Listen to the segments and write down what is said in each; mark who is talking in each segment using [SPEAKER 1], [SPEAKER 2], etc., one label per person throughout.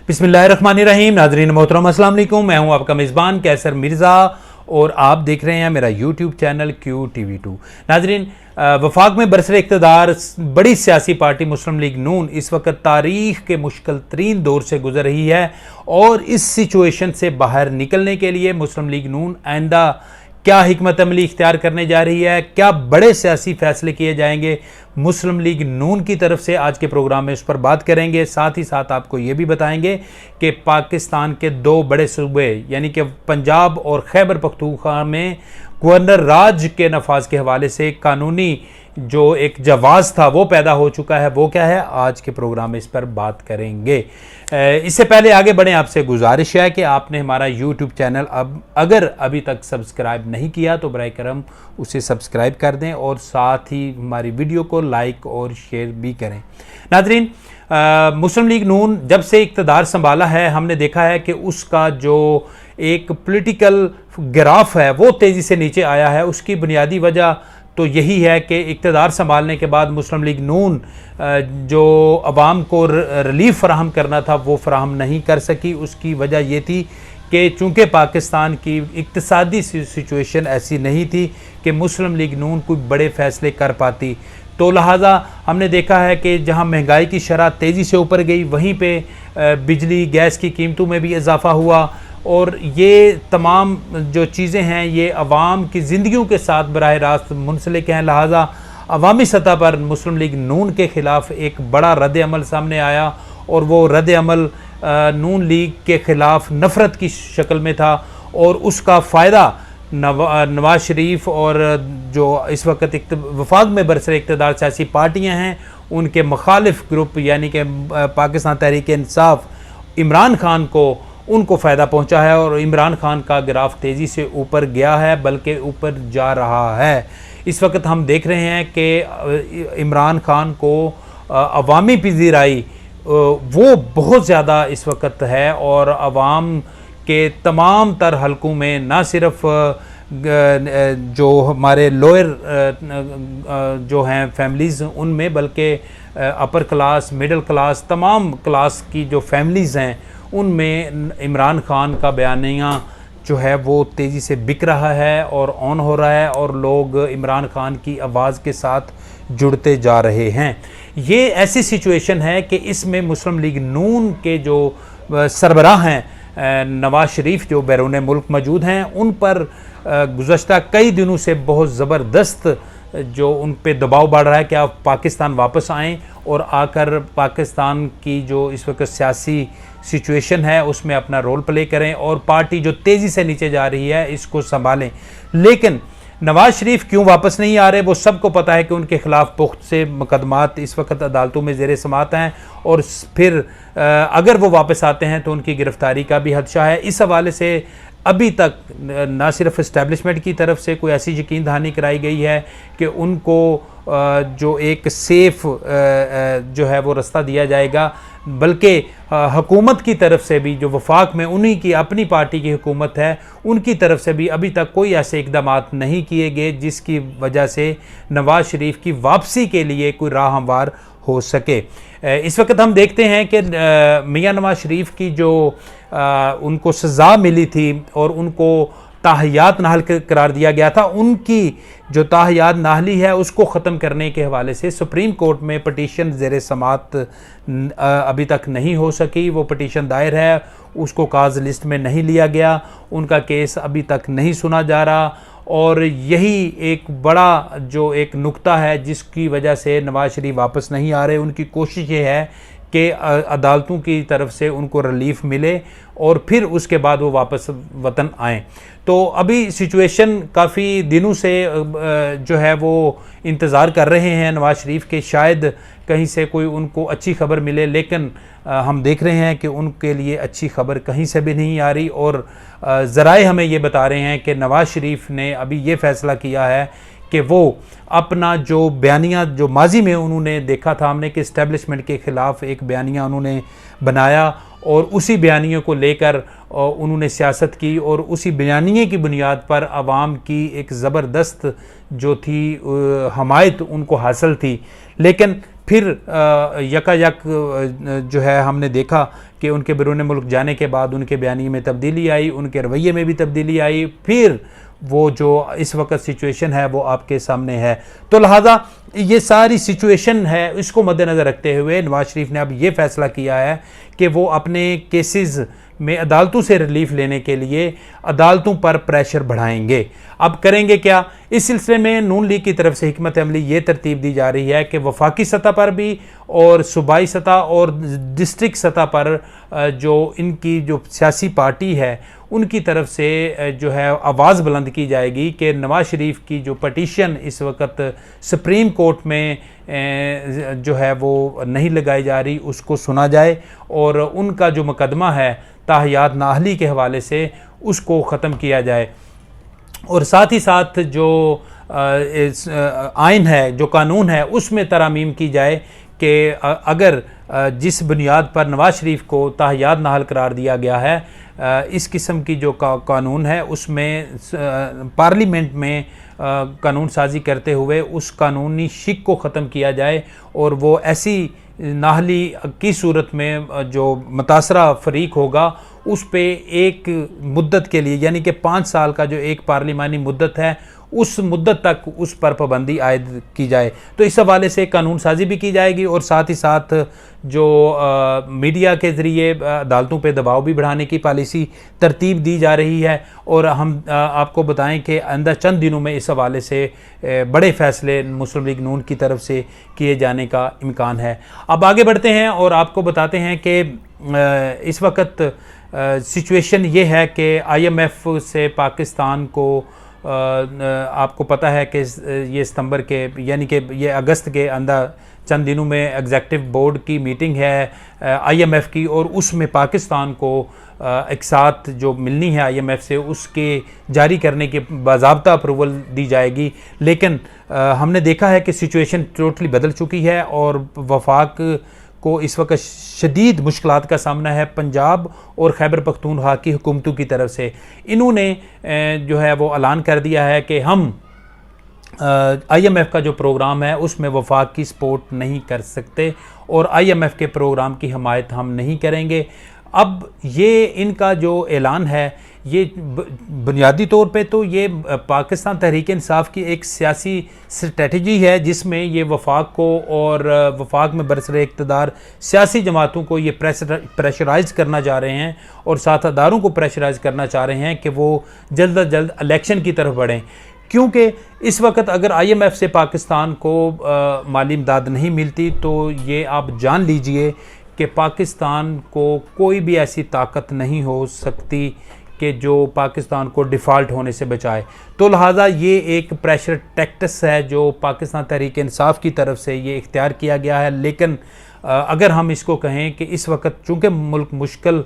[SPEAKER 1] बिस्मिल्लाहिर्रहमानिर्रहीम। नाज़रीन मोहतरम अस्सलाम वालेकुम। मैं हूं आपका मेज़बान कैसर मिर्ज़ा और आप देख रहे हैं मेरा यूट्यूब चैनल QTV2। नाज़रीन, वफाक में बरसर इक़्तिदार बड़ी सियासी पार्टी मुस्लिम लीग नून इस वक्त तारीख़ के मुश्किल तरीन दौर से गुजर रही है और इस सिचुएशन से बाहर निकलने के लिए मुस्लिम लीग नून आइंदा क्या हिकमत अमली इख्तियार करने जा रही है, क्या बड़े सियासी फैसले किए जाएंगे मुस्लिम लीग नून की तरफ से, आज के प्रोग्राम में उस पर बात करेंगे। साथ ही साथ आपको ये भी बताएंगे कि पाकिस्तान के दो बड़े सूबे यानी कि पंजाब और खैबर पख्तूनख्वा में गवर्नर राज के नफाज के हवाले से कानूनी जो एक जवाज़ था वो पैदा हो चुका है। वो क्या है, आज के प्रोग्राम में इस पर बात करेंगे। इससे पहले आगे बढ़ें, आपसे गुजारिश है कि आपने हमारा यूट्यूब चैनल अगर अभी तक सब्सक्राइब नहीं किया तो बराए करम उसे सब्सक्राइब कर दें और साथ ही हमारी वीडियो को लाइक और शेयर भी करें। नाज़रीन, मुस्लिम लीग नून जब से इक़्तिदार संभाला है हमने देखा है कि उसका जो एक पॉलिटिकल ग्राफ है वो तेज़ी से नीचे आया है। उसकी बुनियादी वजह तो यही है कि इक़्तिदार संभालने के बाद मुस्लिम लीग नून जो अवाम को रिलीफ फराहम करना था वो फराहम नहीं कर सकी। उसकी वजह ये थी कि चूँकि पाकिस्तान की इक़्तिसादी सिचुएशन ऐसी नहीं थी कि मुस्लिम लीग नून कोई बड़े फ़ैसले कर पाती, तो लिहाजा हमने देखा है कि जहाँ महंगाई की शरह तेज़ी से ऊपर गई वहीं पे बिजली गैस की कीमतों में भी इजाफ़ा हुआ और ये तमाम जो चीज़ें हैं ये अवाम की ज़िंदगियों के साथ बराह रास्त मुंसलिक हैं। लिहाजा अवामी सतह पर मुस्लिम लीग नून के ख़िलाफ़ एक बड़ा रद्द अमल सामने आया और वो रद्द अमल नून लीग के ख़िलाफ़ नफ़रत की शक्ल में था और उसका फ़ायदा नवाज शरीफ और जो इस वक्त वफाक में बरसर इक़्तिदार सियासी पार्टियाँ हैं उनके मुखालिफ ग्रुप यानी कि पाकिस्तान तहरीक इंसाफ इमरान खान को उनको फ़ायदा पहुंचा है और इमरान खान का ग्राफ तेज़ी से ऊपर गया है बल्कि ऊपर जा रहा है। इस वक्त हम देख रहे हैं कि इमरान खान को अवामी पजीराई वो बहुत ज़्यादा इस वक्त है और अवाम के तमाम तर हलकों में ना सिर्फ जो हमारे लोअर जो हैं फैमिलीज़ उनमें बल्कि अपर क्लास मिडिल क्लास तमाम क्लास की जो फैमिलीज़ हैं उनमें इमरान खान का बयानिया जो है वो तेज़ी से बिक रहा है और ऑन हो रहा है और लोग इमरान खान की आवाज़ के साथ जुड़ते जा रहे हैं। ये ऐसी सिचुएशन है कि इसमें मुस्लिम लीग नून के जो सरबराह हैं नवाज शरीफ जो बैरून मुल्क मौजूद हैं उन पर गुज़श्ता कई दिनों से बहुत ज़बरदस्त जो उन पे दबाव बढ़ रहा है कि आप पाकिस्तान वापस आएँ और आकर पाकिस्तान की जो इस वक्त सियासी सिचुएशन है उसमें अपना रोल प्ले करें और पार्टी जो तेज़ी से नीचे जा रही है इसको संभालें। लेकिन नवाज शरीफ क्यों वापस नहीं आ रहे, वो सबको पता है कि उनके ख़िलाफ़ पुख्त से मुकदमात इस वक्त अदालतों में ज़ेर समात हैं और फिर अगर वो वापस आते हैं तो उनकी गिरफ़्तारी का भी खदशा है। इस हवाले से अभी तक ना सिर्फ इस्टेब्लिशमेंट की तरफ से कोई ऐसी यकीन दहानी कराई गई है कि उनको जो एक सेफ़ जो है वो रास्ता दिया जाएगा, बल्कि हुकूमत की तरफ से भी जो वफाक में उन्हीं की अपनी पार्टी की हुकूमत है उनकी तरफ से भी अभी तक कोई ऐसे इकदाम नहीं किए गए जिसकी वजह से नवाज शरीफ की वापसी के लिए कोई राह हमवार हो सके। इस वक्त हम देखते हैं कि मियां नवाज शरीफ की जो उनको सज़ा मिली थी और उनको ताहयात नाहल करार दिया गया था, उनकी जो ताहयात नाहली है उसको ख़त्म करने के हवाले से सुप्रीम कोर्ट में पटिशन ज़ेर समात अभी तक नहीं हो सकी। वो पटिशन दायर है, उसको काज लिस्ट में नहीं लिया गया, उनका केस अभी तक नहीं सुना जा रहा और यही एक बड़ा जो एक नुक्ता है जिसकी वजह से नवाज शरीफ वापस नहीं आ रहे। उनकी कोशिश ये है कि अदालतों की तरफ से उनको रिलीफ मिले और फिर उसके बाद वो वापस वतन आएँ। तो अभी सिचुएशन काफ़ी दिनों से जो है वो इंतज़ार कर रहे हैं नवाज शरीफ के शायद कहीं से कोई उनको अच्छी खबर मिले, लेकिन हम देख रहे हैं कि उनके लिए अच्छी खबर कहीं से भी नहीं आ रही और ज़राए हमें ये बता रहे हैं कि नवाज शरीफ ने अभी ये फ़ैसला किया है कि वो अपना जो बयानिया जो माजी में उन्होंने देखा था हमने कि इस्टेब्लिशमेंट के ख़िलाफ़ एक बयानिया उन्होंने बनाया और उसी बयानियों को लेकर उन्होंने सियासत की और उसी बयानिए की बुनियाद पर आवाम की एक ज़बरदस्त जो थी हमायत उनको हासिल थी। लेकिन फिर यकायक जो है हमने देखा कि उनके बैरून मुल्क जाने के बाद उनके बयानी में तब्दीली आई, उनके रवैये में भी तब्दीली आई, फिर वो जो इस वक्त सिचुएशन है वो आपके सामने है। तो लिहाजा ये सारी सिचुएशन है, इसको मद्देनज़र रखते हुए नवाज शरीफ ने अब ये फ़ैसला किया है कि वो अपने केसेस में अदालतों से रिलीफ लेने के लिए अदालतों पर प्रेशर बढ़ाएंगे। अब करेंगे क्या? इस सिलसिले में नून लीग की तरफ से हिकमत अमली ये तरतीब दी जा रही है कि वफाकी सतह पर भी और सूबाई सतह और डिस्ट्रिक्ट सतह पर जो इनकी जो सियासी पार्टी है उनकी तरफ से जो है आवाज़ बुलंद की जाएगी कि नवाज शरीफ की जो पटिशन इस वक्त सुप्रीम कोर्ट में जो है वो नहीं लगाई जा रही, उसको सुना जाए और उनका जो मुकदमा है ताहयात नाअहली के हवाले से उसको ख़त्म किया जाए। और साथ ही साथ जो आइन है, जो कानून है, उसमें तरामीम की जाए कि अगर जिस बुनियाद पर नवाज शरीफ को ताहयात नाअहल करार दिया गया है, इस किस्म की जो कानून है उसमें पार्लियामेंट में कानून साजी करते हुए उस कानूनी शिक को ख़त्म किया जाए और वो ऐसी नाहली की सूरत में जो मुतासरा फरीक होगा उस पे एक मुद्दत के लिए, यानी कि 5 साल का जो एक पार्लिमानी मुद्दत है, उस मुद्दत तक उस पर पाबंदी आयद की जाए। तो इस हवाले से कानून साजी भी की जाएगी और साथ ही साथ जो मीडिया के ज़रिए अदालतों पे दबाव भी बढ़ाने की पॉलिसी तरतीब दी जा रही है। और हम आपको बताएं कि आइंदा चंद दिनों में इस हवाले से बड़े फ़ैसले मुस्लिम लीग नून की तरफ से किए जाने का इम्कान है। अब आगे बढ़ते हैं और आपको बताते हैं कि इस वक्त सिचुएशन ये है कि IMF से पाकिस्तान को आपको पता है कि ये सितंबर के यानी कि ये अगस्त के अंदर चंद दिनों में एग्जेक्टिव बोर्ड की मीटिंग है IMF की और उसमें पाकिस्तान को एक साथ जो मिलनी है IMF से उसके जारी करने की बाज़ाब्ता अप्रूवल दी जाएगी। लेकिन हमने देखा है कि सिचुएशन टोटली बदल चुकी है और वफाक को इस वक्त शदीद मुश्किलात का सामना है पंजाब और खैबर पख्तूनख्वा की हुकूमतों की तरफ से। इन्होंने जो है वो ऐलान कर दिया है कि हम IMF का जो प्रोग्राम है उसमें वफाक की सपोर्ट नहीं कर सकते और IMF के प्रोग्राम की हमायत हम नहीं करेंगे। अब ये इनका जो ऐलान है ये बुनियादी तौर पे तो ये पाकिस्तान तहरीक इंसाफ की एक सियासी स्ट्रेटजी है जिसमें ये वफाक को और वफाक में बरसरे इक़्तिदार सियासी जमातों को ये प्रेशराइज करना चाह रहे हैं और साथ अदारों को प्रेशराइज करना चाह रहे हैं कि वो जल्द अज जल्द इलेक्शन की तरफ बढ़ें। क्योंकि इस वक्त अगर IMF से पाकिस्तान को माली इमदाद नहीं मिलती तो ये आप जान लीजिए कि पाकिस्तान को कोई भी ऐसी ताकत नहीं हो सकती कि जो पाकिस्तान को डिफ़ॉल्ट होने से बचाए। तो लिहाजा ये एक प्रेशर टैक्टिक्स है जो पाकिस्तान तहरीक इंसाफ की तरफ से ये इख्तियार किया गया है। लेकिन अगर हम इसको कहें कि इस वक्त चूँकि मुल्क मुश्किल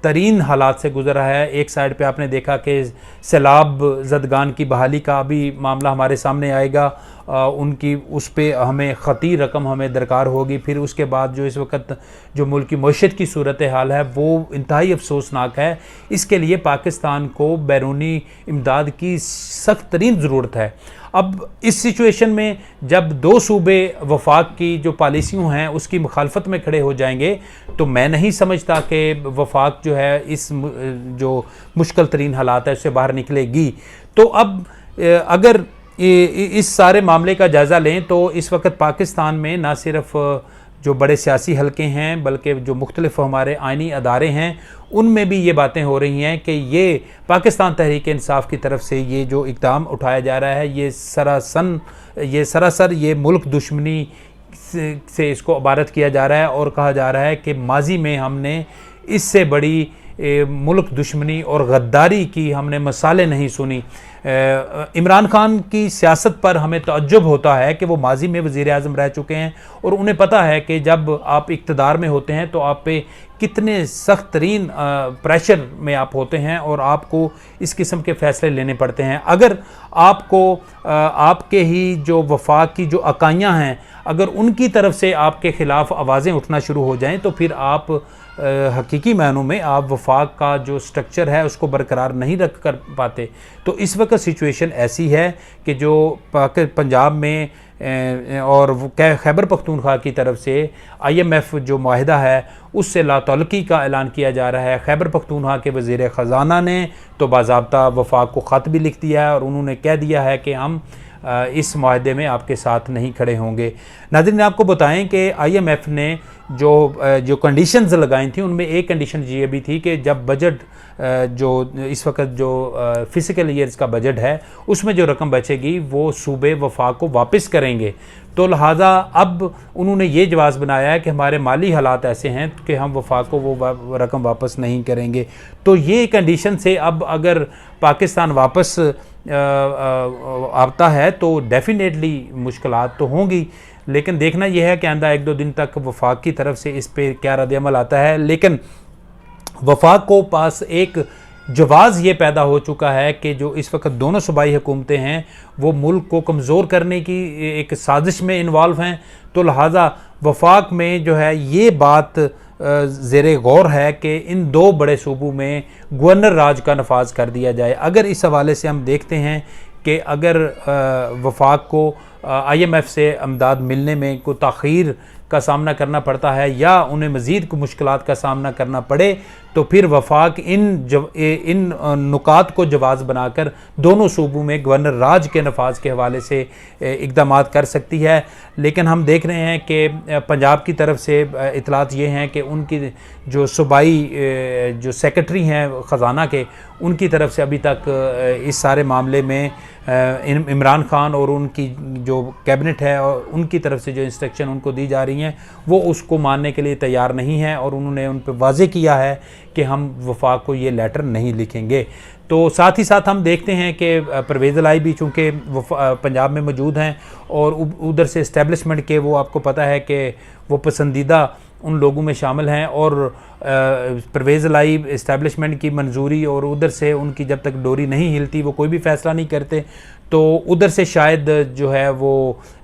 [SPEAKER 1] तरीन हालात से गुजर रहा है, एक साइड पे आपने देखा कि सैलाब ज़दगान की बहाली का भी मामला हमारे सामने आएगा, उनकी उस पे हमें ख़ती रकम हमें दरकार होगी। फिर उसके बाद जो इस वक्त जो मुल्क की मईशत की सूरत हाल है वो इंतहाई अफसोसनाक है। इसके लिए पाकिस्तान को बैरूनी इमदाद की सख्त तरीन ज़रूरत है। अब इस सिचुएशन में जब 2 सूबे वफाक की जो पॉलिसियों हैं उसकी मुखालफत में खड़े हो जाएंगे तो मैं नहीं समझता कि वफाक जो है इस जो मुश्किल तरीन हालात है उससे बाहर निकलेगी। तो अब अगर इस सारे मामले का जायज़ा लें तो इस वक्त पाकिस्तान में ना सिर्फ जो बड़े सियासी हलके हैं बल्कि जो मुख्तलिफ हमारे आइनी अदारे हैं उनमें भी ये बातें हो रही हैं कि ये पाकिस्तान तहरीक इंसाफ की तरफ से ये जो इक़दाम उठाया जा रहा है ये सरासर ये मुल्क दुश्मनी से इसको इबारत किया जा रहा है और कहा जा रहा है कि माजी में हमने इससे बड़ी मुल्क दुश्मनी और गद्दारी की हमने मिसालें नहीं सुनी। इमरान खान की सियासत पर हमें तअज्जुब होता है कि वो माजी में वज़ीर आज़म रह चुके हैं और उन्हें पता है कि जब आप इक़्तिदार में होते हैं तो आप पे कितने सख्त तरीन प्रेशर में आप होते हैं और आपको इस किस्म के फ़ैसले लेने पड़ते हैं। अगर आपको आपके ही जो वफाक की जो अकाइयाँ हैं अगर उनकी तरफ से आपके ख़िलाफ़ आवाज़ें उठना शुरू हो जाएं तो फिर आप हकीकी मायनों में आप वफाक का जो स्ट्रक्चर है उसको बरकरार नहीं रख कर पाते। तो इस वक्त सिचुएशन ऐसी है कि जो पंजाब में और खैबर पख्तूनख्वा की तरफ से IMF जो माहिदा है उससे लातल्लुकी का ऐलान किया जा रहा है। खैबर पख्तूनख्वा के वज़ीर ख़ज़ाना ने तो बाज़ाब्ता वफाक को ख़त भी लिख दिया है और उन्होंने कह दिया है कि हम इस माहदे में आपके साथ नहीं खड़े होंगे। नाज़रीन, आपको बताएं कि IMF ने जो कंडीशंस लगाई थी उनमें एक कंडीशन ये भी थी कि जब बजट जो इस वक्त जो फिजिकल ईयर्स का बजट है उसमें जो रकम बचेगी वो सूबे वफाक को वापस करेंगे। तो लिहाजा अब उन्होंने ये जवाब बनाया है कि हमारे माली हालात ऐसे हैं कि हम वफाक को वो रकम वापस नहीं करेंगे। तो ये कंडीशन से अब अगर पाकिस्तान वापस आता है तो डेफिनेटली मुश्किलात तो होंगी, लेकिन देखना यह है कि आइंदा 1-2 दिन तक वफाक की तरफ से इस पे क्या रद्द-ए-अमल आता है। लेकिन वफाक को पास एक जवाज़ ये पैदा हो चुका है कि जो इस वक्त दोनों सूबाई हुकूमतें हैं वो मुल्क को कमज़ोर करने की एक साजिश में इन्वॉल्व हैं। तो लिहाजा वफाक में जो है ये बात ज़ेरे गौर है कि इन 2 बड़े सूबों में गवर्नर राज का नफाज कर दिया जाए। अगर इस हवाले से हम देखते हैं कि अगर वफाक को IMF से अमदाद मिलने में कोई ताख़ीर का सामना करना पड़ता है या उन्हें मज़ीद को मुश्किलात का सामना करना पड़े तो फिर वफाक इन नुकात को जवाज़ बनाकर दोनों सूबों में गवर्नर राज के नफाज के हवाले से इक़दाम कर सकती है। लेकिन हम देख रहे हैं कि पंजाब की तरफ से इतलात ये हैं कि उनकी जो सूबाई जो सेक्रेटरी हैं ख़ज़ाना के, उनकी तरफ से अभी तक इस सारे मामले में इमरान खान और उनकी जो कैबिनेट है और उनकी तरफ से जो इंस्ट्रक्शन उनको दी जा रही हैं वो उसको मानने के लिए तैयार नहीं है और उन्होंने उन पर वाज़े किया है कि हम वफाक को ये लेटर नहीं लिखेंगे। तो साथ ही साथ हम देखते हैं कि परवेज़ इलाही भी चूँकि पंजाब में मौजूद हैं और उधर से इस्टेब्लिशमेंट के वो आपको पता है कि वो पसंदीदा उन लोगों में शामिल हैं और परवेज़ इलाही इस्टेब्लिशमेंट की मंजूरी और उधर से उनकी जब तक डोरी नहीं हिलती वो कोई भी फ़ैसला नहीं करते। तो उधर से शायद जो है वो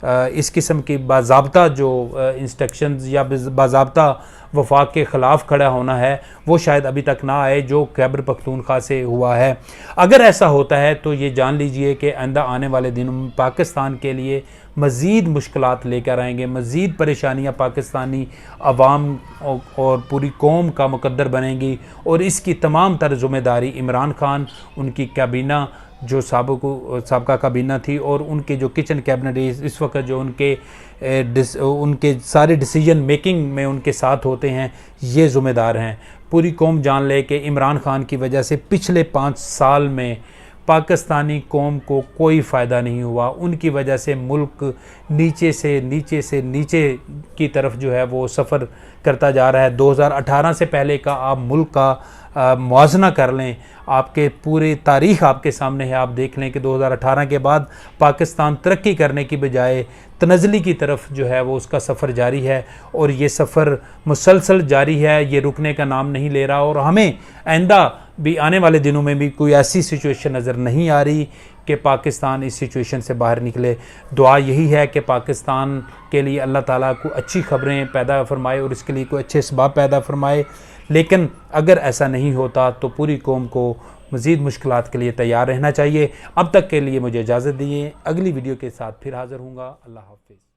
[SPEAKER 1] इस किस्म की बाज़ाब्ता जो इंस्ट्रक्शंस या बाज़ाब्ता वफाक के ख़िलाफ़ खड़ा होना है वो शायद अभी तक ना आए जो खैबर पख्तूनख्वा से हुआ है। अगर ऐसा होता है तो ये जान लीजिए कि आइंदा आने वाले दिनों में पाकिस्तान के लिए मज़ीद मुश्किलात लेकर आएंगे, मज़ीद परेशानियाँ पाकिस्तानी अवाम और पूरी कौम का मुकद्दर बनेंगी और इसकी तमाम तर ज़िम्मेदारी इमरान खान, उनकी काबीना जो साबका काबीना थी और उनके जो किचन कैबिनेट इस वक्त जो उनके सारे डिसीजन मेकिंग में उनके साथ होते हैं ये ज़िम्मेदार हैं। पूरी कौम जान ले कि इमरान खान की वजह से पिछले 5 साल में पाकिस्तानी कौम को कोई फ़ायदा नहीं हुआ। उनकी वजह से मुल्क नीचे से नीचे की तरफ जो है वो सफ़र करता जा रहा है। 2018 से पहले का आप मुल्क का मुआजना कर लें, आपके पूरी तारीख़ आपके सामने है। आप देख लें कि 2018 के बाद पाकिस्तान तरक्की करने की बजाय तनज़ली की तरफ जो है वो उसका सफ़र जारी है और ये सफ़र मुसलसल जारी है, ये रुकने का नाम नहीं ले रहा। और हमें आइंदा भी आने वाले दिनों में भी कोई ऐसी सिचुएशन नज़र नहीं आ रही कि पाकिस्तान इस सिचुएशन से बाहर निकले। दुआ यही है कि पाकिस्तान के लिए अल्लाह ताला को अच्छी खबरें पैदा फरमाए और इसके लिए कोई अच्छे असबाब पैदा फरमाए। लेकिन अगर ऐसा नहीं होता तो पूरी कौम को मज़ीद मुश्किलात के लिए तैयार रहना चाहिए। अब तक के लिए मुझे इजाज़त दीजिए, अगली वीडियो के साथ फिर हाज़िर हूँगा। अल्लाह हाफ़िज़।